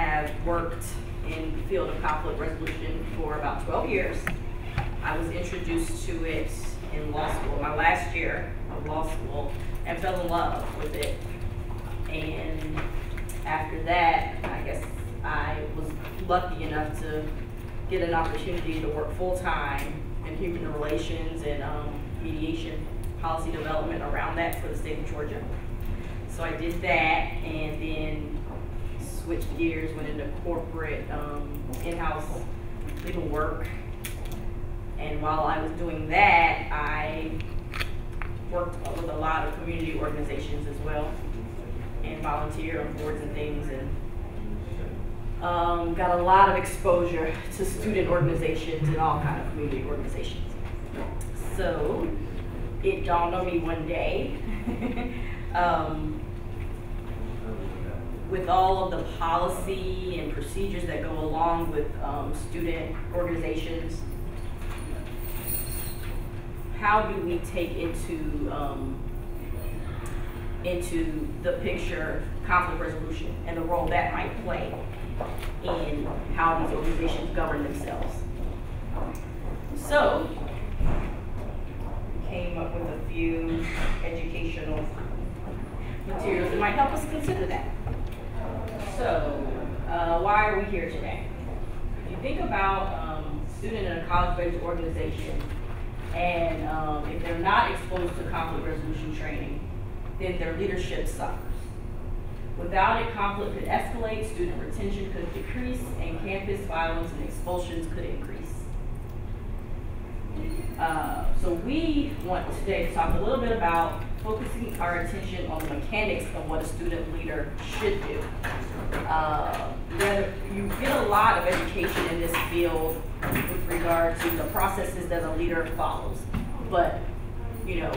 I've worked in the field of conflict resolution for about 12 years. I was introduced to it in law school, my last year of law school, and fell in love with it. And after that, I guess I was lucky enough to get an opportunity to work full-time in human relations and mediation policy development around that for the state of Georgia. So I did that, and then switched gears, went into corporate in-house legal work. And while I was doing that, I worked with a lot of community organizations as well, and volunteer on boards and things, and got a lot of exposure to student organizations and all kinds of community organizations. So it dawned on me one day, with all of the policy and procedures that go along with student organizations, how do we take into the picture conflict resolution and the role that might play in how these organizations govern themselves? So, came up with a few educational materials that might help us consider that. So, why are we here today? If you think about student in a college-based organization, and if they're not exposed to conflict resolution training, then their leadership suffers. Without it, conflict could escalate, student retention could decrease, and campus violence and expulsions could increase. So we want today to talk a little bit about focusing our attention on the mechanics of what a student leader should do. You get a lot of education in this field with regard to the processes that a leader follows. But,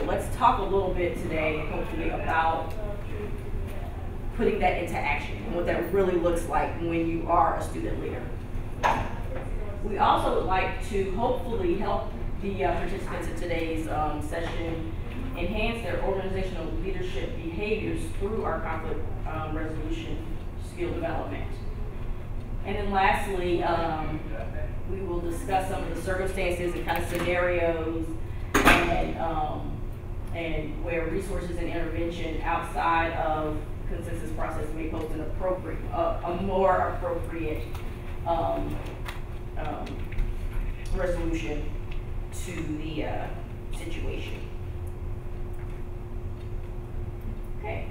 let's talk a little bit today, hopefully, about putting that into action and what that really looks like when you are a student leader. We also would like to hopefully help the participants in today's session enhance their organizational leadership behaviors through our conflict resolution skill development. And then lastly, we will discuss some of the circumstances and kind of scenarios and where resources and intervention outside of consensus process may pose an appropriate, a more appropriate resolution to the situation. Okay.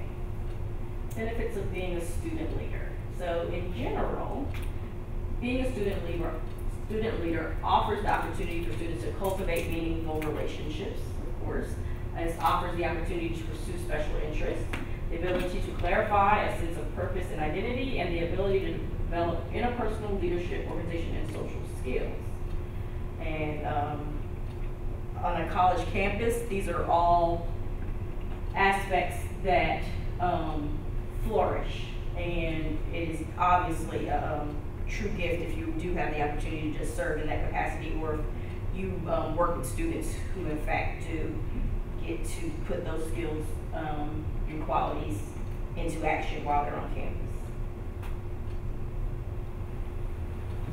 Benefits of being a student leader. So in general, being a student leader offers the opportunity for students to cultivate meaningful relationships, of course. And it offers the opportunity to pursue special interests, the ability to clarify a sense of purpose and identity, and the ability to develop interpersonal leadership, organization, and social skills. And on a college campus, these are all aspects that flourish, and it is obviously a true gift if you do have the opportunity to just serve in that capacity, or if you work with students who in fact do get to put those skills and qualities into action while they're on campus.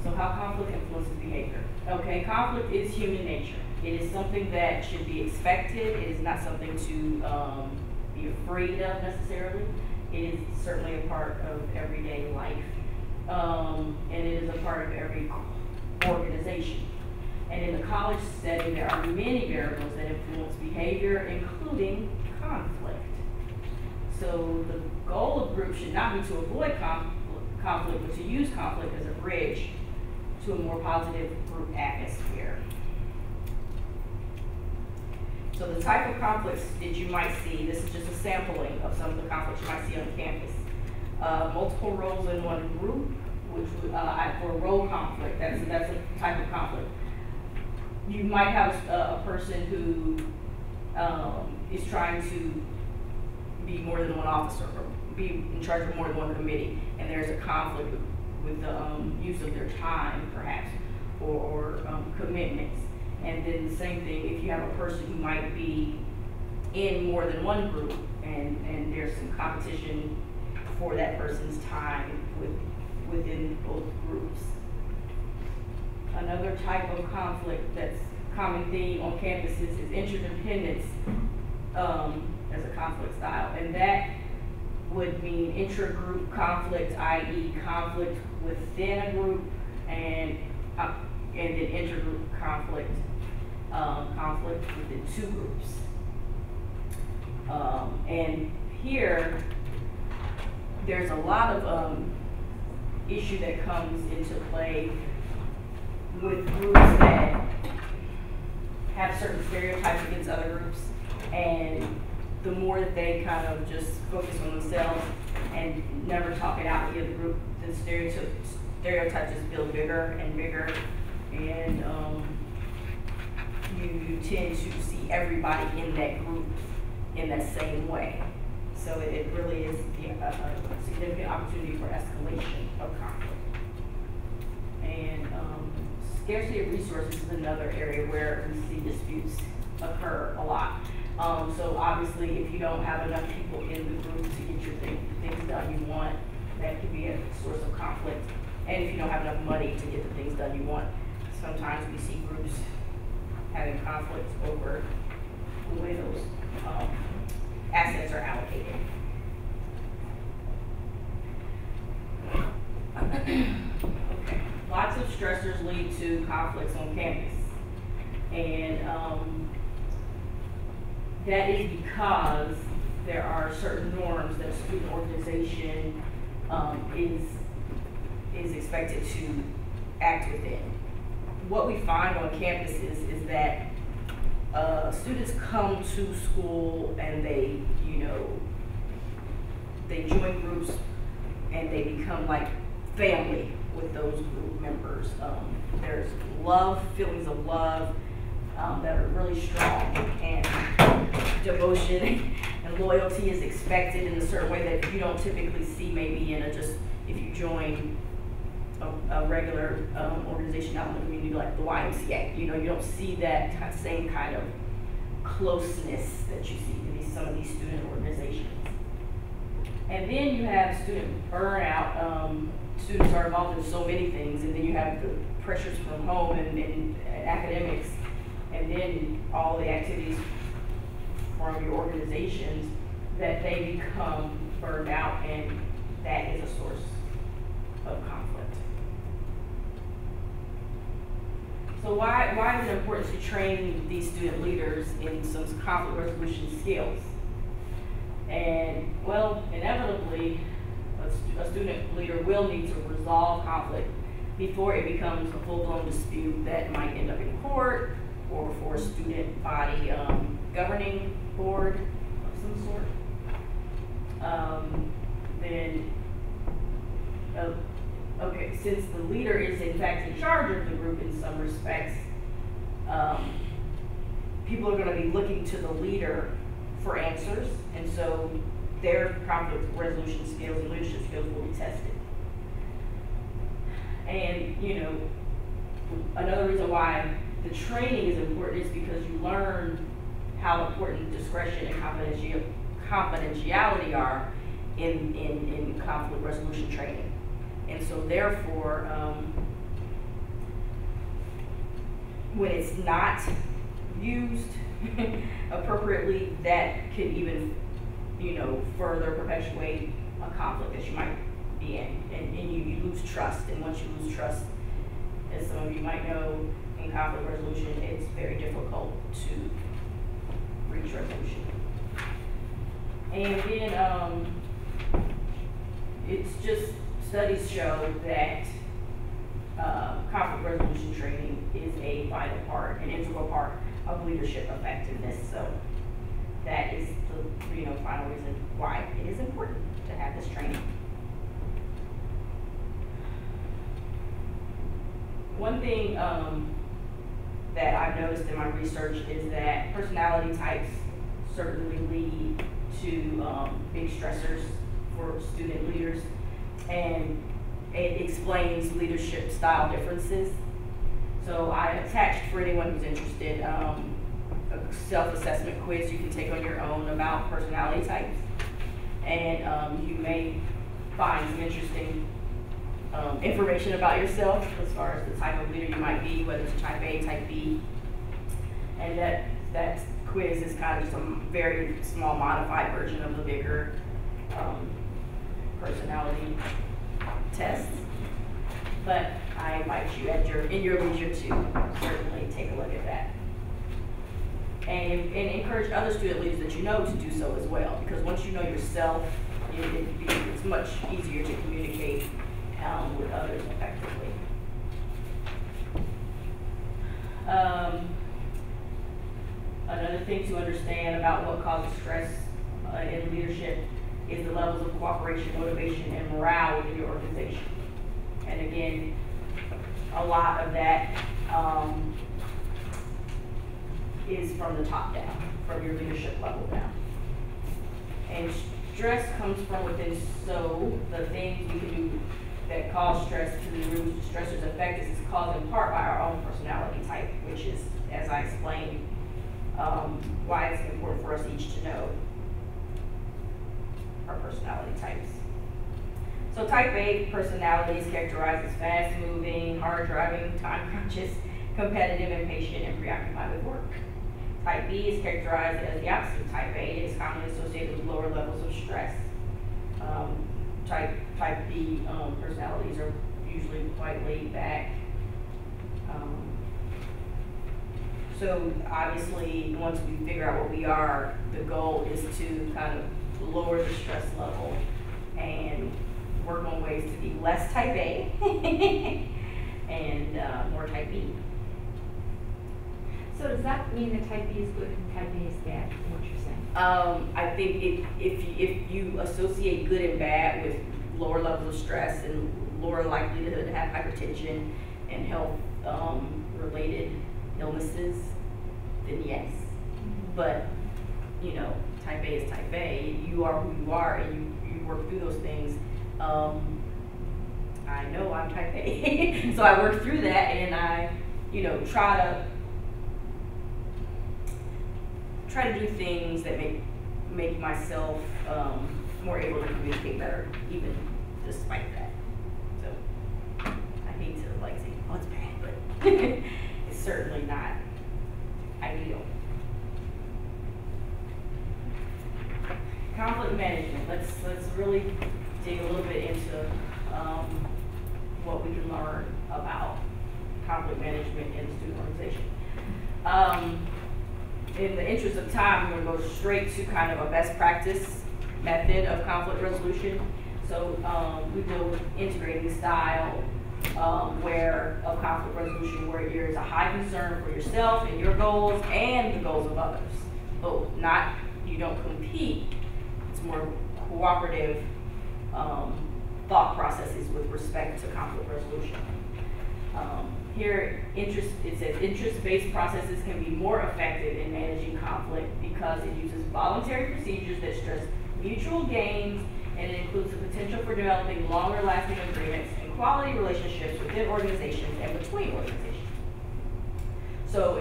So how conflict influences behavior. Okay, conflict is human nature. It is something that should be expected. It is not something to be afraid of necessarily. It is certainly a part of everyday life. And it is a part of every organization. And in the college setting, there are many variables that influence behavior, including conflict. So the goal of groups should not be to avoid conflict, but to use conflict as a bridge to a more positive group atmosphere. So the type of conflicts that you might see, this is just a sampling of some of the conflicts you might see on campus. Multiple roles in one group, which would, for role conflict, that's a type of conflict. You might have a person who is trying to be more than one officer or be in charge of more than one committee, and there's a conflict with the use of their time, perhaps, or commitments. And then the same thing if you have a person who might be in more than one group, and there's some competition for that person's time with within both groups. Another type of conflict that's common theme on campuses is interdependence as a conflict style, and that would mean intra-group conflict, i.e. conflict within a group, and then intergroup conflict, conflict within two groups. And here, there's a lot of issue that comes into play with groups that have certain stereotypes against other groups, and the more that they kind of just focus on themselves and never talk it out with the other group, the stereotypes just build bigger and bigger, and you tend to see everybody in that group in that same way. So it really is a significant opportunity for escalation of conflict. And scarcity of resources is another area where we see disputes occur a lot. So obviously, if you don't have enough people in the group to get your things done you want, that could be a source of conflict. And if you don't have enough money to get the things done you want, sometimes we see groups having conflicts over the way those assets are allocated. Okay. Lots of stressors lead to conflicts on campus. And that is because there are certain norms that a student organization is expected to act within. What we find on campuses is that students come to school and they join groups and they become like family with those group members. There's love, feelings of love that are really strong, and devotion and loyalty is expected in a certain way that you don't typically see maybe in if you join a regular organization out in the community like the YMCA. You don't see that same kind of closeness that you see in some of these student organizations. And then you have student burnout. Students are involved in so many things, and then you have the pressures from home and academics, and then all the activities from your organizations, that they become burned out, and that is a source of conflict. So why is it important to train these student leaders in some conflict resolution skills? And well, inevitably, a student leader will need to resolve conflict before it becomes a full-blown dispute that might end up in court or before a student body governing board of some sort. Okay, since the leader is in fact in charge of the group in some respects, people are going to be looking to the leader for answers, and so their conflict resolution skills and leadership skills will be tested. And another reason why the training is important is because you learn how important discretion and confidentiality are in conflict resolution training. And so therefore, when it's not used appropriately, that can even, further perpetuate a conflict that you might be in. And you lose trust. And once you lose trust, as some of you might know, in conflict resolution, it's very difficult to reach resolution. And then it's just, studies show that conflict resolution training is a vital part, an integral part of leadership effectiveness. So that is the final reason why it is important to have this training. One thing that I've noticed in my research is that personality types certainly lead to big stressors for student leaders, and it explains leadership style differences. So I attached, for anyone who's interested, a self-assessment quiz you can take on your own about personality types, and you may find some interesting information about yourself as far as the type of leader you might be, whether it's type A, type B. And that quiz is kind of just a very small modified version of the bigger personality tests. But I invite you in your leisure to certainly take a look at that. And encourage other student leaders that you know to do so as well, because once you know yourself, it's much easier to communicate with others effectively. Another thing to understand about what causes stress in leadership is the levels of cooperation, motivation, and morale within your organization. And again, a lot of that is from the top down, from your leadership level down. And stress comes from within, so the things we can do that cause stress to the root stressors affect us is caused in part by our own personality type, which is, as I explained, why it's important for us each to know our personality types. So type A personality is characterized as fast-moving, hard-driving, time-conscious, competitive, impatient, and preoccupied with work. Type B is characterized as the opposite of type A. It is commonly associated with lower levels of stress. Type B personalities are usually quite laid back. So obviously, once we figure out what we are, the goal is to kind of lower the stress level and work on ways to be less type A and more type B. So does that mean that type B is good and type A is bad, from what you're saying? I think if you associate good and bad with lower levels of stress and lower likelihood to have hypertension and health related illnesses, then yes. Mm-hmm. But you know, type A is type A. You are who you are, and you work through those things. I know I'm type A, so I work through that, and I, try to do things that make myself more able to communicate better, even despite that. So I hate to say, oh, it's bad, but it's certainly not ideal. Conflict management. Let's really dig a little bit into what we can learn about conflict management in the student organization. In the interest of time, we're going to go straight to kind of a best practice method of conflict resolution. So we deal with integrating style of conflict resolution where there is a high concern for yourself and your goals and the goals of others. Both. Not, you don't compete. It's more cooperative thought processes with respect to conflict resolution. Here, it says interest-based processes can be more effective in managing conflict because it uses voluntary procedures that stress mutual gains, and it includes the potential for developing longer-lasting agreements and quality relationships within organizations and between organizations. So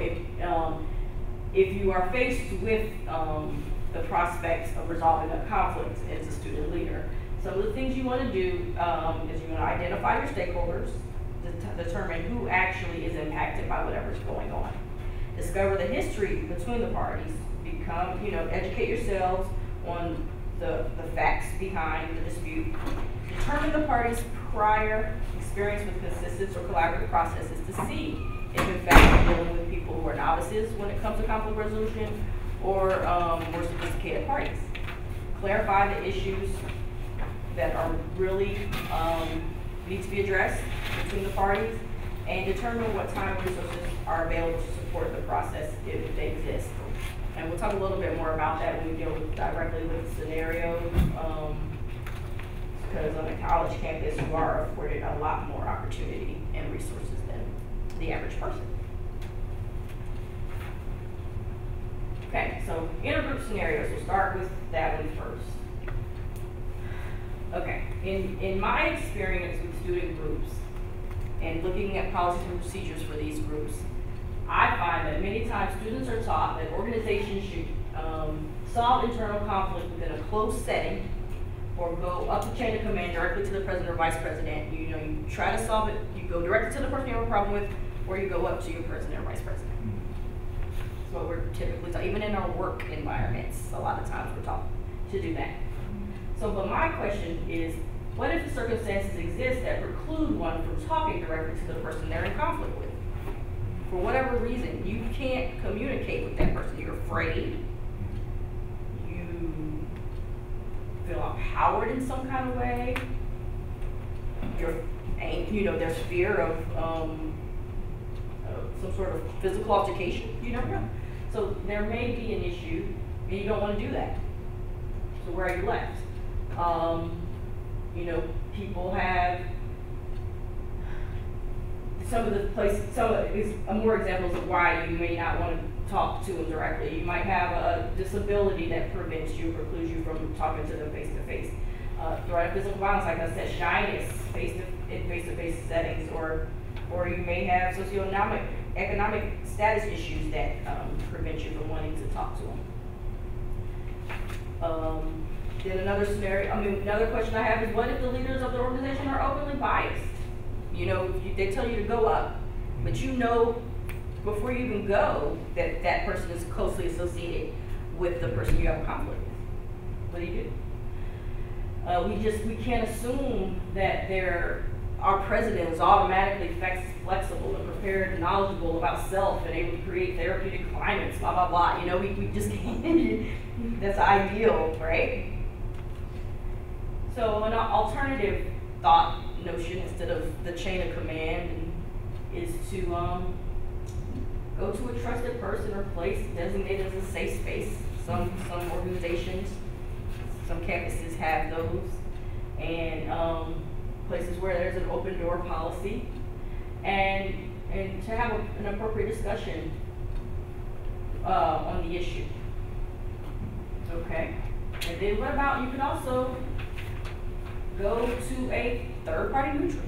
if you are faced with the prospects of resolving a conflict as a student leader, some of the things you want to do is you want to identify your stakeholders, determine who actually is impacted by whatever's going on. Discover the history between the parties. Educate yourselves on the facts behind the dispute. Determine the parties' prior experience with consistent or collaborative processes to see if in fact you're dealing with people who are novices when it comes to conflict resolution or more sophisticated parties. Clarify the issues that are really need to be addressed between the parties, and determine what time and resources are available to support the process if they exist. And we'll talk a little bit more about that when we deal directly with scenarios, because on a college campus you are afforded a lot more opportunity and resources than the average person. Okay, so intergroup scenarios, we'll start with that one first. Okay, in my experience with student groups and looking at policies and procedures for these groups, I find that many times students are taught that organizations should solve internal conflict within a closed setting or go up the chain of command directly to the president or vice president. You know, you try to solve it, you go directly to the person you have a problem with, or you go up to your president or vice president. That's what we're typically taught. Even in our work environments, a lot of times we're taught to do that. So, but my question is, what if the circumstances exist that preclude one from talking directly to the person they're in conflict with? For whatever reason, you can't communicate with that person. You're afraid. You feel empowered in some kind of way. You know, there's fear of some sort of physical altercation. You never know. So there may be an issue, and you don't want to do that. So where are you left? You know, people have some of the places, more examples of why you may not want to talk to them directly. You might have a disability that prevents you, precludes you from talking to them face to face. Threat of physical violence, like I said, shyness in face-to-face settings, or you may have economic status issues that prevent you from wanting to talk to them. Then another question I have is, what if the leaders of the organization are openly biased? You know, they tell you to go up, but you know before you even go that that person is closely associated with the person you have a conflict with. What do you do? We can't assume that our president is automatically flexible and prepared and knowledgeable about self and able to create therapeutic climates, blah, blah, blah. You know, we just can't, that's ideal, right? So an alternative thought notion instead of the chain of command is to go to a trusted person or place designated as a safe space. Some organizations, some campuses have those, and places where there's an open door policy, and to have an appropriate discussion on the issue. Okay, and then what about, you can also go to a third-party neutral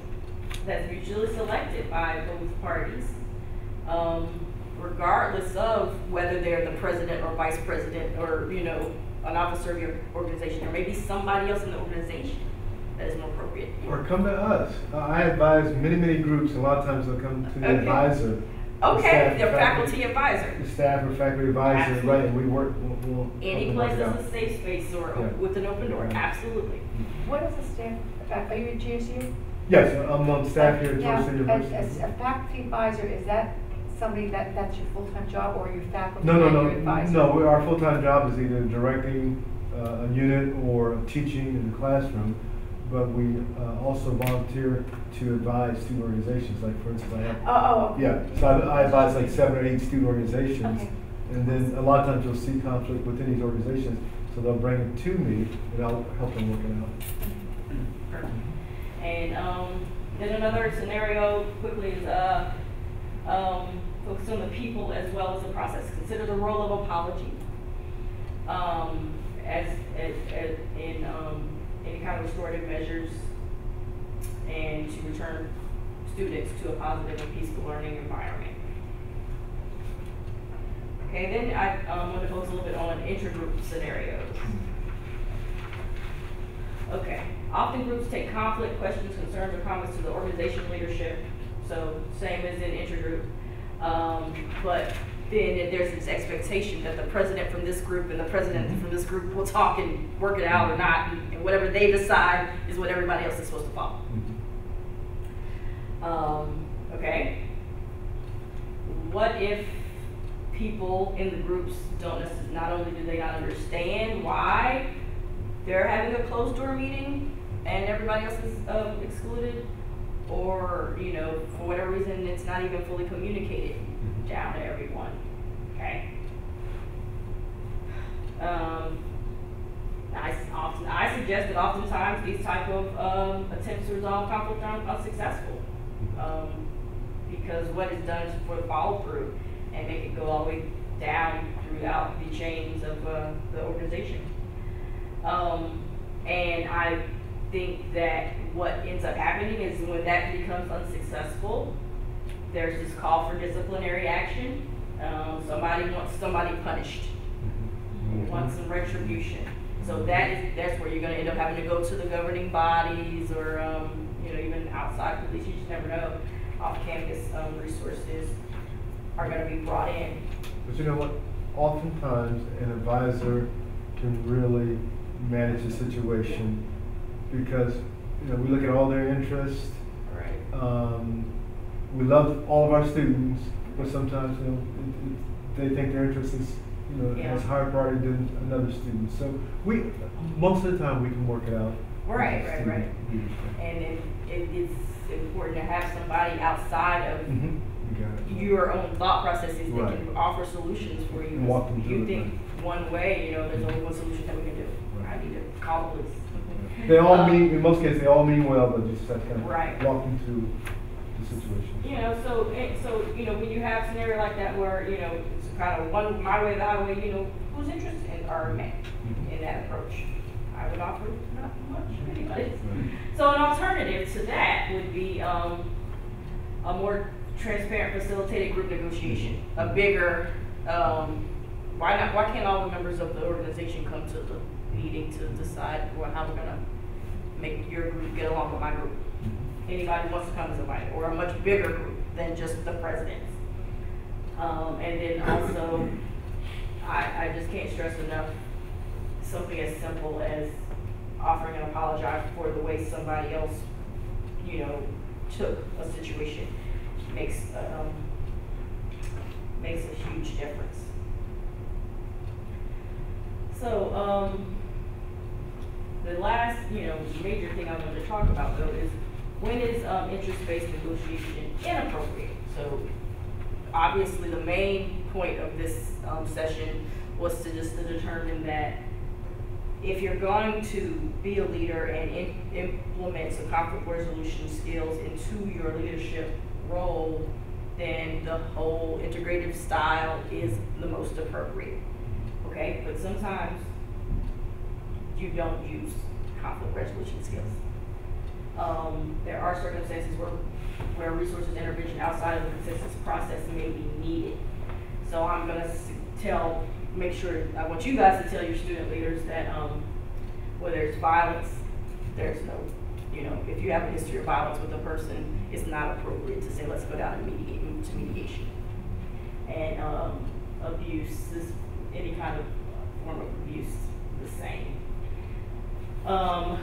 that's usually selected by both parties, regardless of whether they're the president or vice president or, you know, an officer of your organization, or maybe somebody else in the organization that is more appropriate. Or come to us. I advise many groups, and a lot of times they'll come to the advisor. Okay, the faculty advisor. The staff or faculty advisor, Absolutely. Right, and we work, we'll any place that's a safe space or with an open door, absolutely. What is a staff, are you at GSU? Yes, I'm on staff here at Juris Doctorate University. As a faculty advisor, is that somebody that's your full-time job, or your faculty No, advisor? No, our full-time job is either directing a unit or teaching in the classroom, but we also volunteer to advise student organizations. Like, for instance, I have, yeah, so I advise like 7 or 8 student organizations, and then a lot of times you'll see conflict within these organizations, so they'll bring it to me, and I'll help them work it out. Perfect. And then another scenario quickly is focus on the people as well as the process. Consider the role of apology in any kind of restorative measures, and to return students to a positive and peaceful learning environment. Okay, then I want to focus a little bit on intergroup scenarios. Okay, often groups take conflict, questions, concerns, or comments to the organization leadership. So same as in intergroup, but then there's this expectation that the president from this group and the president from this group will talk and work it out or not, and whatever they decide is what everybody else is supposed to follow. Okay, what if people in the groups don't necessarily, not only do they not understand why they're having a closed door meeting and everybody else is excluded, or, you know, for whatever reason it's not even fully communicated down to everyone. Okay. I suggest that oftentimes these type of attempts to resolve conflict are unsuccessful, because what is done is for the follow through and make it go all the way down throughout the chains of the organization. And I think that what ends up happening is when that becomes unsuccessful, there's this call for disciplinary action. Somebody wants somebody punished, wants some retribution. So that's where you're going to end up having to go to the governing bodies, or you know, even outside police. You just never know. Off-campus resources are going to be brought in. But you know what? Oftentimes, an advisor can really manage a situation because, you know, we look at all their interests. Right. We love all of our students, but sometimes, you know, they think their interest is, you know, has higher priority than another student. So most of the time we can work it out. Right. And it's important to have somebody outside of your own thought processes that can offer solutions for you. Walk them through you think one way, you know, there's only one solution that we can do. Right. I need to call the police. They all mean, in most cases, they all mean well, but just have to kind of right. walk them through the situation. You know, so you know, when you have a scenario like that where, you know, it's kind of one my way or the highway, you know, whose interests are met in that approach? I would offer not much anybody's. So an alternative to that would be a more transparent, facilitated group negotiation. A bigger, why can't all the members of the organization come to the meeting to decide how we're gonna make your group get along with my group? Anybody who wants to come is invited, or a much bigger group than just the presidents. And then also, I just can't stress enough something as simple as offering an apology for the way somebody else, you know, took a situation makes a huge difference. So the last, you know, major thing I wanted to talk about though is when is interest-based negotiation inappropriate? So obviously the main point of this session was to determine that if you're going to be a leader and implement some conflict resolution skills into your leadership role, then the whole integrative style is the most appropriate. Okay, but sometimes you don't use conflict resolution skills. There are circumstances where resources intervention outside of the consensus process may be needed. So I'm going to make sure, I want you guys to tell your student leaders that where there's violence, there's no, you know, if you have a history of violence with a person, it's not appropriate to say, let's go down and move to mediation. And abuse is any kind of form of abuse, the same. Well,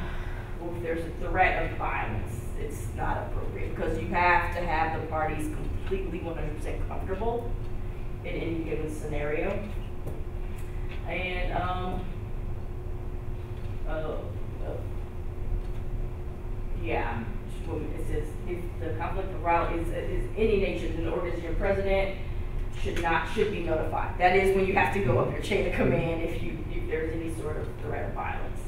if there's a threat of violence, it's not appropriate because you have to have the parties completely 100% comfortable in any given scenario. And yeah, it says if the conflict of violence is any nature, then the organization president should be notified. That is when you have to go up your chain of command if there's any sort of threat of violence,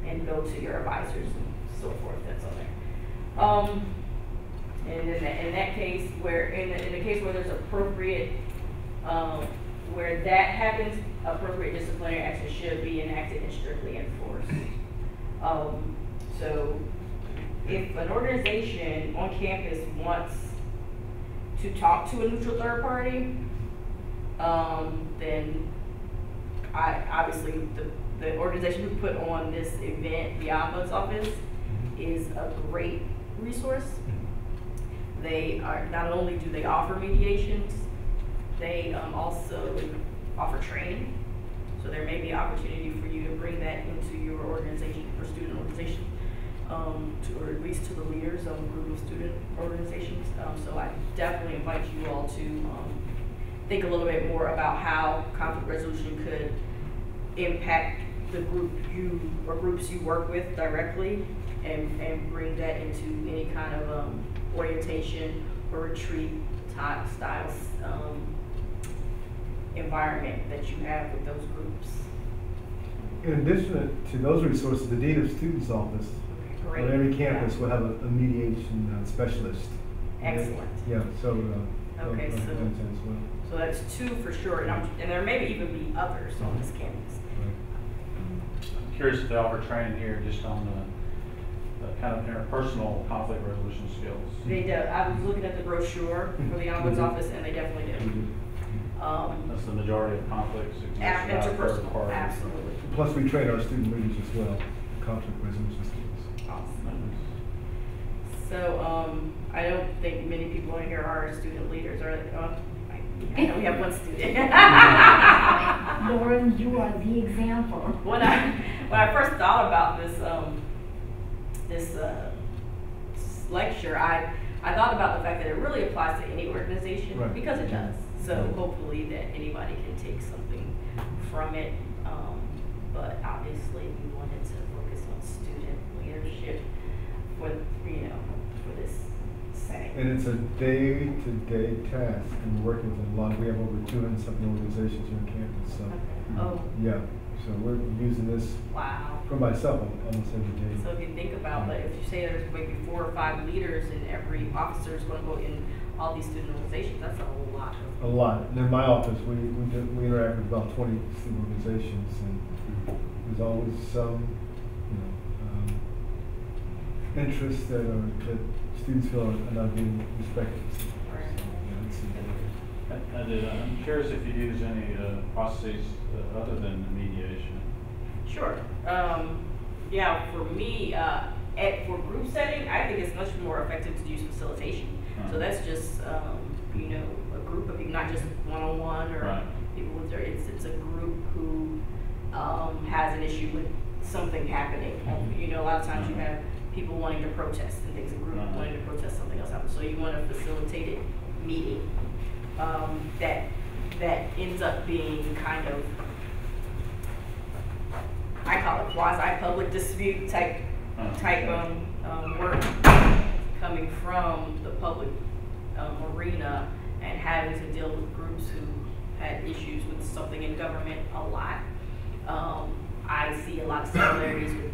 and go to your advisors and so forth. That's on there. And in that case, in the case where there's appropriate, where that happens, appropriate disciplinary action should be enacted and strictly enforced. So if an organization on campus wants to talk to a neutral third party, then obviously the organization who put on this event, the Ombuds office, is a great resource. They are, not only do they offer mediations, they also offer training. So there may be an opportunity for you to bring that into your organization or student organization, or at least to the leaders of a group of student organizations. So I definitely invite you all to think a little bit more about how conflict resolution could impact the groups you work with directly, and bring that into any kind of orientation or retreat type styles environment that you have with those groups. In addition to those resources, the Dean of Students Office on every campus will have a mediation specialist. Excellent. Yeah, so okay, as well. So that's 2 for sure, and there may even be others on this campus. I'm curious if they offer training here just on the kind of interpersonal conflict resolution skills. They do. I was looking at the brochure for the Ombuds office, and they definitely do. That's the majority of conflicts. Interpersonal, absolutely. Plus, we train our student leaders as well, conflict resolution skills. Awesome. So, I don't think many people in here are student leaders, or I know we have one student. Lauren, you are the example. When I first thought about this lecture, I thought about the fact that it really applies to any organization, right, because it does. So hopefully that anybody can take something from it. But obviously we wanted to focus on student leadership for this setting. And it's a day-to-day task, and we're working with a lot. We have over 200-something organizations here on campus. So yeah, so we're using this. Wow. For myself almost every day. So if you think about that, if you say there's maybe 4 or 5 leaders and every officer is going to go in all these student organizations, that's a lot. A lot. And in my office, we interact with about 20 student organizations, and there's always some interests that students feel are not being respected. I'm curious if you use any processes other than mediation. Sure. Yeah, for me, for group setting, I think it's much more effective to use facilitation. So that's just, a group of people, not just one-on-one or people with it's a group who has an issue with something happening. A lot of times you have people wanting to protest and things, a group wanting to protest something else happens. So you want a facilitated meeting that ends up being kind of, I call it quasi-public dispute type work coming from the public arena and having to deal with groups who had issues with something in government a lot. I see a lot of similarities with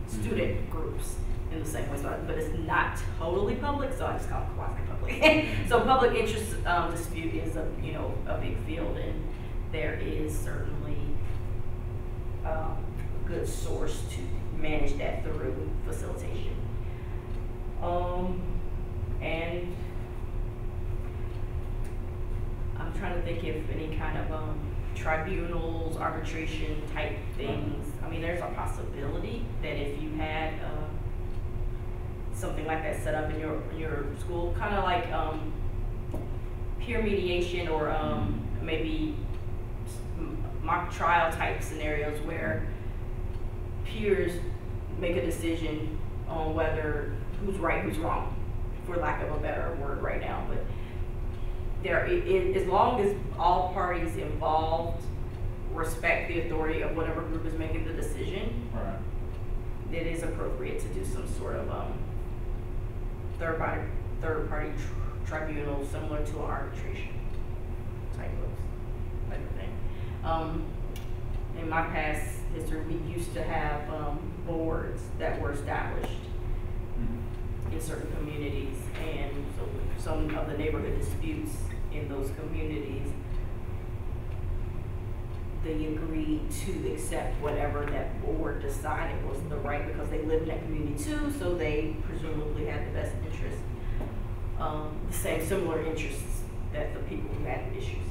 student groups in the same way, but it's not totally public, so I just call it quasi-public. So public interest dispute is a big field, and there is certainly a good source to manage that through facilitation. And I'm trying to think if any kind of tribunals, arbitration type things. I mean, there's a possibility that if you had something like that set up in your school, kind of like peer mediation or maybe mock trial type scenarios where peers make a decision on whether who's right, who's wrong, for lack of a better word right now. But as long as all parties involved respect the authority of whatever group is making the decision, it is appropriate to do some sort of third party tribunal similar to an arbitration type of thing. In my past history, we used to have boards that were established in certain communities, and so some of the neighborhood disputes in those communities, they agreed to accept whatever that board decided was the right, because they lived in that community too, so they presumably had the best interest, similar interests that the people who had issues.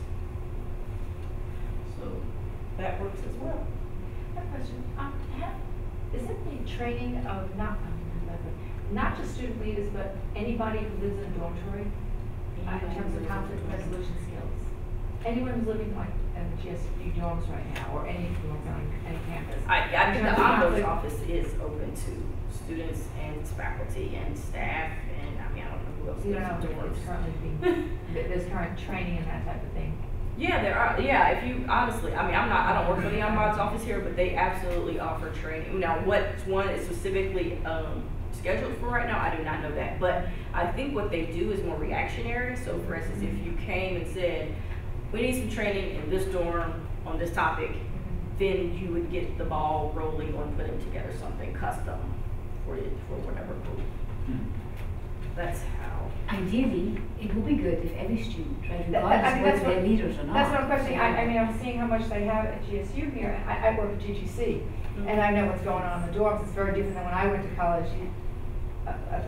So that works as well. I have a question. Is it the training of not just student leaders, but anybody who lives in a dormitory in terms of conflict resolution skills? Anyone who's living like in the GSU dorms right now, or any dorms on any campus? I think the Ombuds office is open to students and faculty and staff, and I mean, I don't know who else. You don't know if there's current training and that type of thing. Yeah, there are. Yeah, if you honestly, I mean, I don't work for the Ombuds office here, but they absolutely offer training. Now, what one is specifically scheduled for right now, I do not know that. But I think what they do is more reactionary. So, for instance, if you came and said, we need some training in this dorm on this topic, then you would get the ball rolling on putting together something custom for whatever group. That's how. Ideally, it would be good if every student, right, regardless whether they're leaders or not. That's what I'm questioning. I mean, I'm seeing how much they have at GSU here. I work at GGC, and I know what's going on in the dorms. It's very different than when I went to college.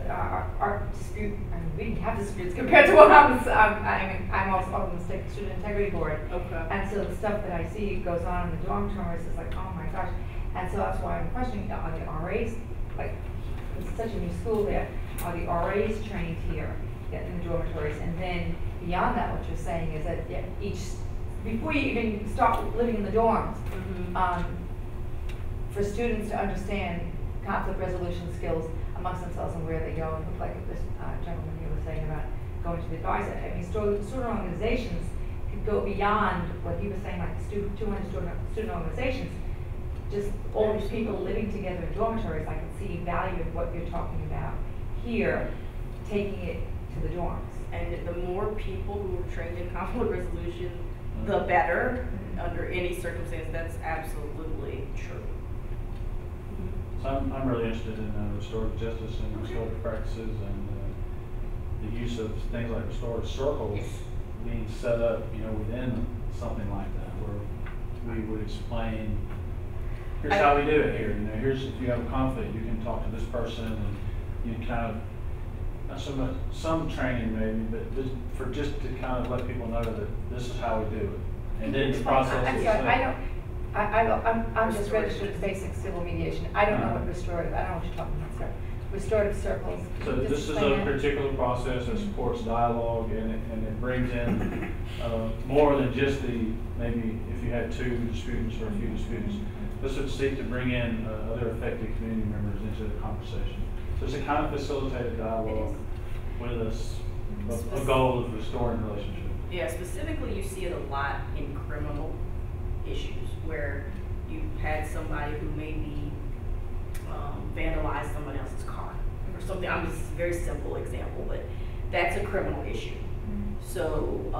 our dispute, I mean, we didn't have disputes compared to what I'm also on the State Student Integrity Board. Okay. And so the stuff that I see goes on in the dormitories is like, oh my gosh. And so that's why I'm questioning, are the RAs, like, it's such a new school there, are the RAs trained here in the dormitories? And then beyond that, what you're saying is that before you even start living in the dorms, for students to understand conflict resolution skills amongst themselves and where they go, and like this gentleman here was saying about going to the advisor. I mean, student organizations could go beyond what he was saying, like 200 student organizations. Just all these people living together in dormitories, I can see value of what you're talking about here, taking it to the dorms. And the more people who are trained in conflict resolution, the better. Under any circumstance, that's absolutely true. So I'm really interested in restorative justice and restorative practices and the use of things like restorative circles being set up, within something like that, where we would explain, here's how we do it here. Here's, if you have a conflict, you can talk to this person, and you kind of, not so much, some training maybe, but just to kind of let people know that this is how we do it. And then the process I'm is sorry, I'm just registered as basic civil mediation. I don't know what restorative, I don't know what you're talking about, sir. Restorative circles. So this is a particular process that supports dialogue, and it brings in more than just maybe if you had 2 disputants or a few disputants. This would seek to bring in other affected community members into the conversation. So it's a kind of facilitated dialogue with a goal of restoring relationship. Yeah, specifically you see it a lot in criminal issues where you've had somebody who maybe vandalized someone else's car or something. I'm just a very simple example, but that's a criminal issue. So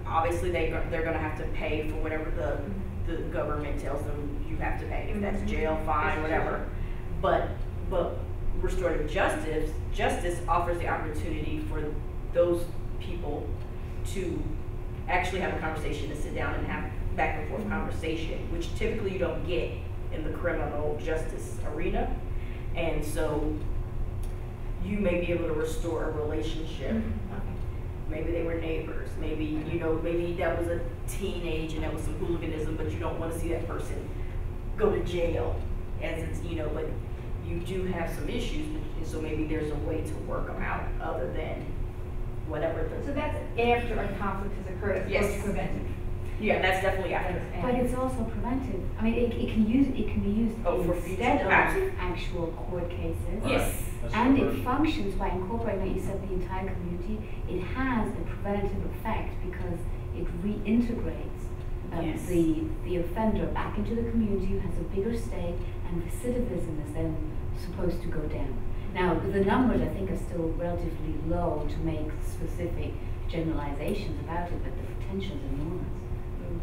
obviously they're going to have to pay for whatever the government tells them you have to pay. If that's jail, fine, whatever. But restorative justice offers the opportunity for those people to actually have a conversation, to sit down and have back and forth conversation, which typically you don't get in the criminal justice arena. And so you may be able to restore a relationship. Maybe they were neighbors, maybe maybe that was a teenage and that was some hooliganism, but you don't want to see that person go to jail, as it's, but you do have some issues, and so maybe there's a way to work them out other than whatever. So that's after a conflict has occurred, as opposed to preventive. Yeah, that's definitely after. But it's also preventive. I mean, it can be used instead of actual court cases. Yes. And it functions by incorporating, like you said, the entire community. It has a preventative effect because it reintegrates the offender back into the community, who has a bigger stake, and recidivism is then supposed to go down. Now, the numbers, I think, are still relatively low to make specific generalizations about it, but the potential is enormous.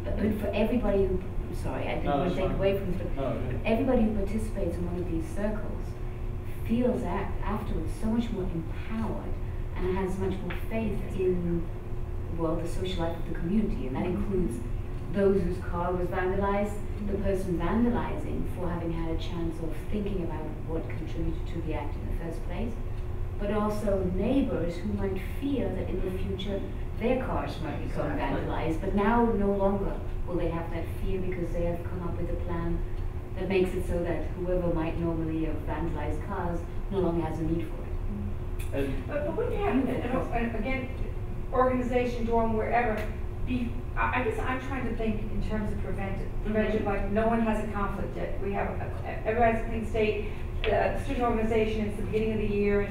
But for everybody who, sorry, I didn't want to take away from this, but everybody who participates in one of these circles feels afterwards so much more empowered and has much more faith in, the social life of the community, and that includes those whose car was vandalized, the person vandalizing for having had a chance of thinking about what contributed to the act in the first place, but also neighbors who might fear that in the future their cars might become vandalized, but now no longer will they have that fear because they have come up with a plan that makes it so that whoever might normally have vandalized cars no longer has a need for it. But wouldn't you have, and again, organization, dorm, wherever, I guess I'm trying to think in terms of prevention, like no one has a conflict yet. We have, everybody has a clean state, student organization, it's the beginning of the year,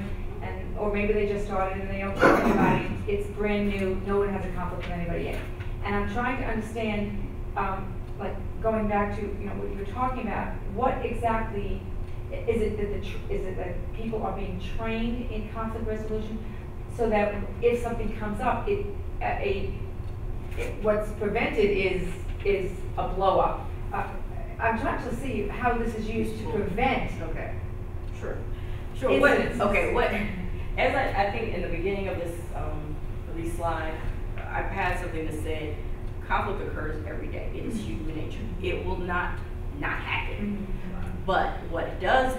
or maybe they just started and they don't tell anybody, it's brand new, no one has a conflict with anybody yet. And I'm trying to understand, like going back to what you were talking about, what exactly is it that people are being trained in conflict resolution so that if something comes up, what's prevented is a blow up. I'm trying to see how this is used to prevent. Okay, sure. As I think in the beginning of this slide, I had something that said conflict occurs every day. It is human nature. It will not happen. But what does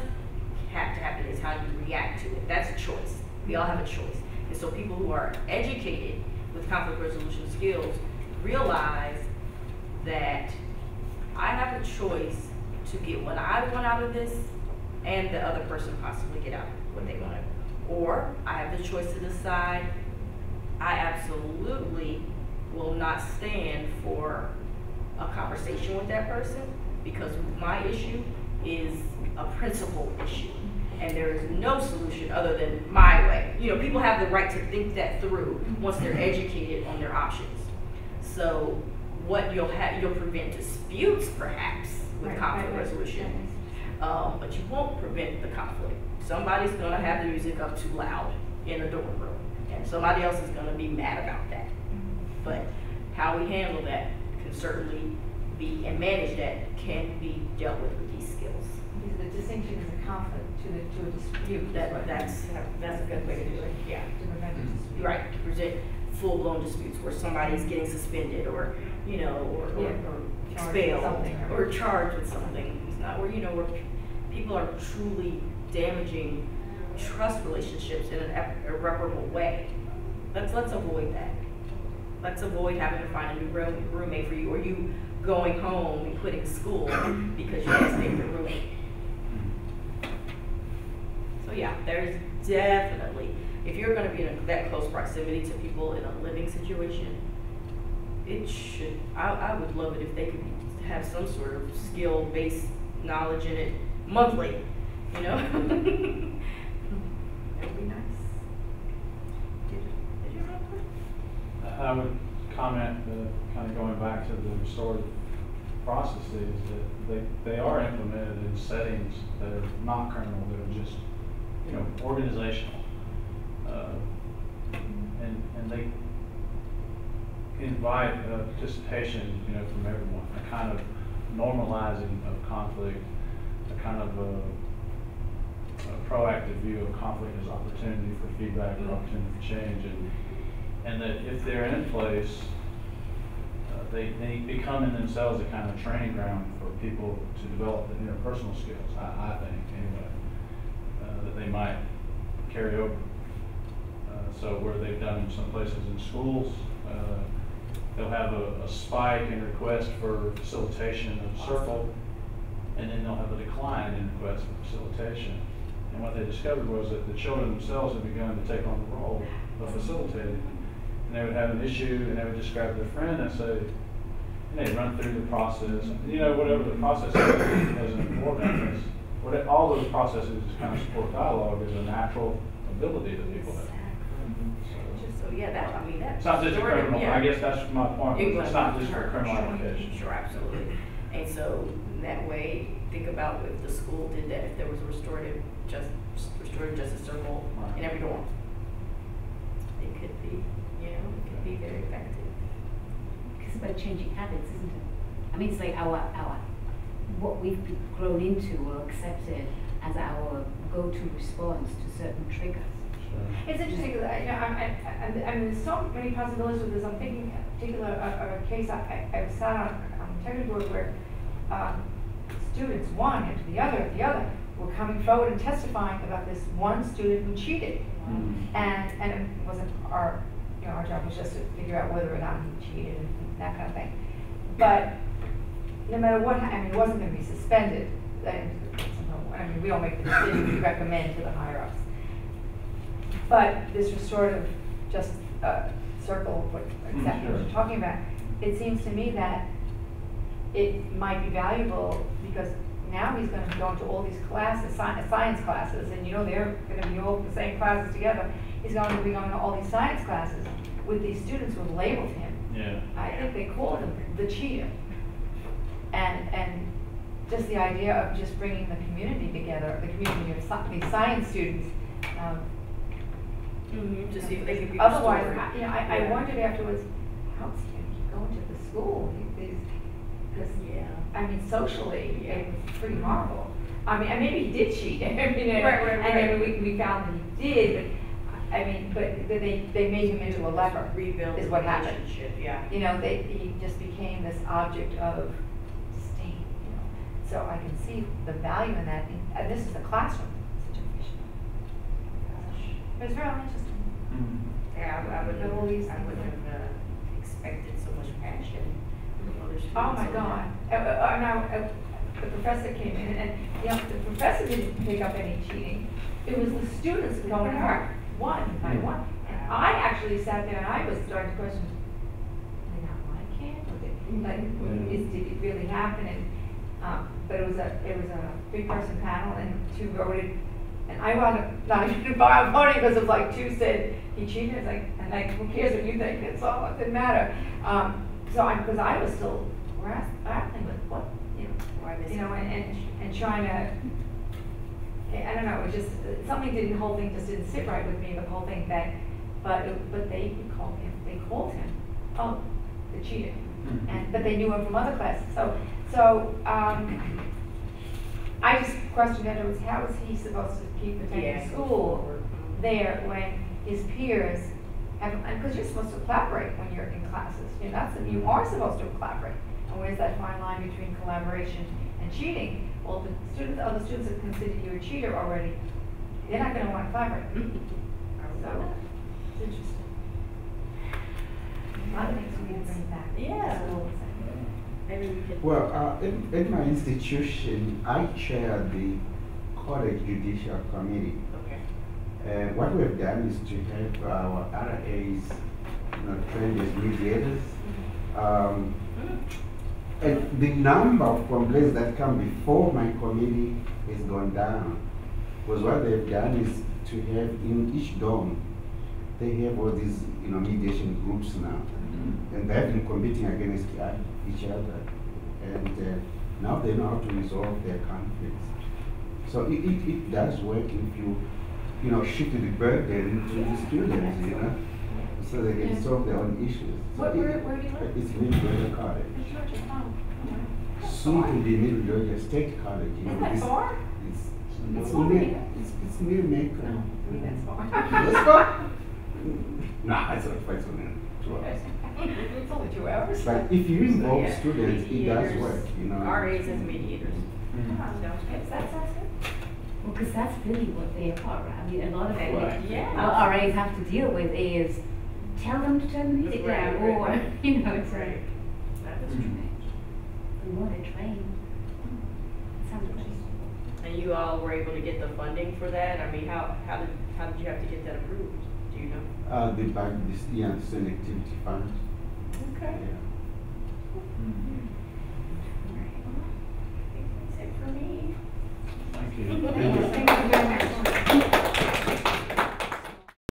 have to happen is how you react to it. That's a choice. We all have a choice. And so people who are educated with conflict resolution skills realize that I have a choice to get what I want out of this and the other person possibly get out what they want. Or I have the choice to decide I absolutely will not stand for a conversation with that person because my issue is a principal issue and there is no solution other than my way. You know, people have the right to think that through once they're educated on their options. So what you'll prevent disputes perhaps with conflict resolution, but you won't prevent the conflict. Somebody's gonna have the music up too loud in a dorm room and somebody else is gonna be mad about that. But how we handle that can certainly be, and manage that can be dealt with these skills. Because the distinction is a conflict to a dispute. That's a good way to do it, yeah. To prevent a dispute. Right, to present full-blown disputes where somebody's getting suspended or, you know, or expelled or charged with something. It's not where, you know, where people are truly damaging trust relationships in an irreparable way. Let's avoid that. Let's avoid having to find a new roommate for you, or you going home and quitting school because you can't stay with your roommate. So yeah, there's definitely, if you're going to be in that close proximity to people in a living situation, it should, I would love it if they could have some sort of skill-based knowledge in it monthly, you know? That would be nice. Did you have a question? I would comment, kind of going back to the restorative processes, that they are implemented in settings that are not criminal, that are just, you know, organizational. And they invite participation, you know, from everyone, a kind of normalizing of conflict, a kind of a proactive view of conflict as opportunity for feedback, or opportunity for change, and that if they're in place, they become in themselves a kind of training ground for people to develop the interpersonal skills, I think, anyway, that they might carry over. So where they've done some places in schools, they'll have a spike in request for facilitation of a circle, and then they'll have a decline in request for facilitation. And what they discovered was that the children themselves had begun to take on the role of facilitating. And they would have an issue, and they would describe their friend and say, and they'd run through the process. You know, whatever the process is as an important, all those processes kind of support dialogue is a natural ability that people have. So yeah, that, I mean, that's. It's not just a criminal, yeah. I guess that's my point, it's not just for criminal application. Sure, absolutely. And so that way, think about if the school did that, if there was a restorative justice circle in every dorm. It could be, you know, it could be very effective. It's about changing habits, isn't it? I mean, it's like our what we've grown into or accepted as our go-to response to certain triggers. It's interesting because I mean, there's so many possibilities with this. I'm thinking in particular of a case I sat on a technical board where students, one after the other, were coming forward and testifying about this one student who cheated, and it wasn't our job was just to figure out whether or not he cheated and that kind of thing. But no matter what, I mean, it wasn't going to be suspended. I mean, we don't make the decision; we recommend to the higher ups. But this restorative justice circle, exactly what you're talking about, it seems to me that it might be valuable because now he's going to go into all these classes, science classes, and you know they're going to be all the same classes together. He's going to be going to all these science classes with these students who have labeled him. Yeah. I think they called him the cheater. And just the idea of just bringing the community together, the community of these science students. To see if they could be otherwise, restored. I wondered afterwards, how's he going to keep going to the school? Because I mean, socially, it was pretty horrible. I mean, and maybe he did cheat. I mean, and then we found that he did. But I mean, but they made him into a leper. Rebuild is what happened. Yeah. You know, he just became this object of disdain. You know, so I can see the value in that. And this is a classroom It's very interesting. Yeah, I would All these have expected so much passion from other students. Oh my on God. The professor came in and, you know, the professor didn't pick up any cheating. It was the students going to her, one by one. And I actually sat there and I was starting to question, did I not like him? Did it really happen? And, but it was a big person panel and two voted. And I wound up not even voting because it was like two said he cheated. It's like, and like, who cares what you think? It's all, it didn't matter. Because I was still grappling with what, and trying to, I don't know, it was just, something didn't, the whole thing just didn't sit right with me, the whole thing that, but they called him, oh, the cheater. But they knew him from other classes. So I just questioned afterwards, how is he supposed to keep attending school there when his peers have, because you're supposed to collaborate when you're in classes. You know, you are supposed to collaborate. And where's that fine line between collaboration and cheating? Well, the other students have considered you a cheater already. They're not going to want to collaborate. So, it's interesting. A lot of things we need to bring back. Yeah. Maybe we could. Well, in my institution, I chair the college judicial committee. Okay. And what we've done is to have our RAs, trained as mediators. And the number of complaints that come before my committee has gone down. Because what they've done is to have in each dorm, they have all these mediation groups now. And they've been competing against each other. And now they know how to resolve their conflicts. So it does work if you shift the burden to the students, so they can solve their own issues. So where do you live? It's Middle College. Soon to be Middle Georgia State College. Isn't that far? It's near Macon. That's far. Let's go. Nah, it's not quite so near. 2 hours. It's only 2 hours. But if you involve Yeah. students, it does work. RAs as mediators. That sounds good. Well, because that's really what they are. I mean, a lot of it, Right. Yeah. what RAs have to deal with is tell them to turn the music down, Right, or, right. it's Right. That is true. the more they train. Sounds great. And you all were able to get the funding for that? I mean, how did you have to get that approved? Do you know? The student activity fund. Okay. Yeah. That's it for me. Thank you. Thank you.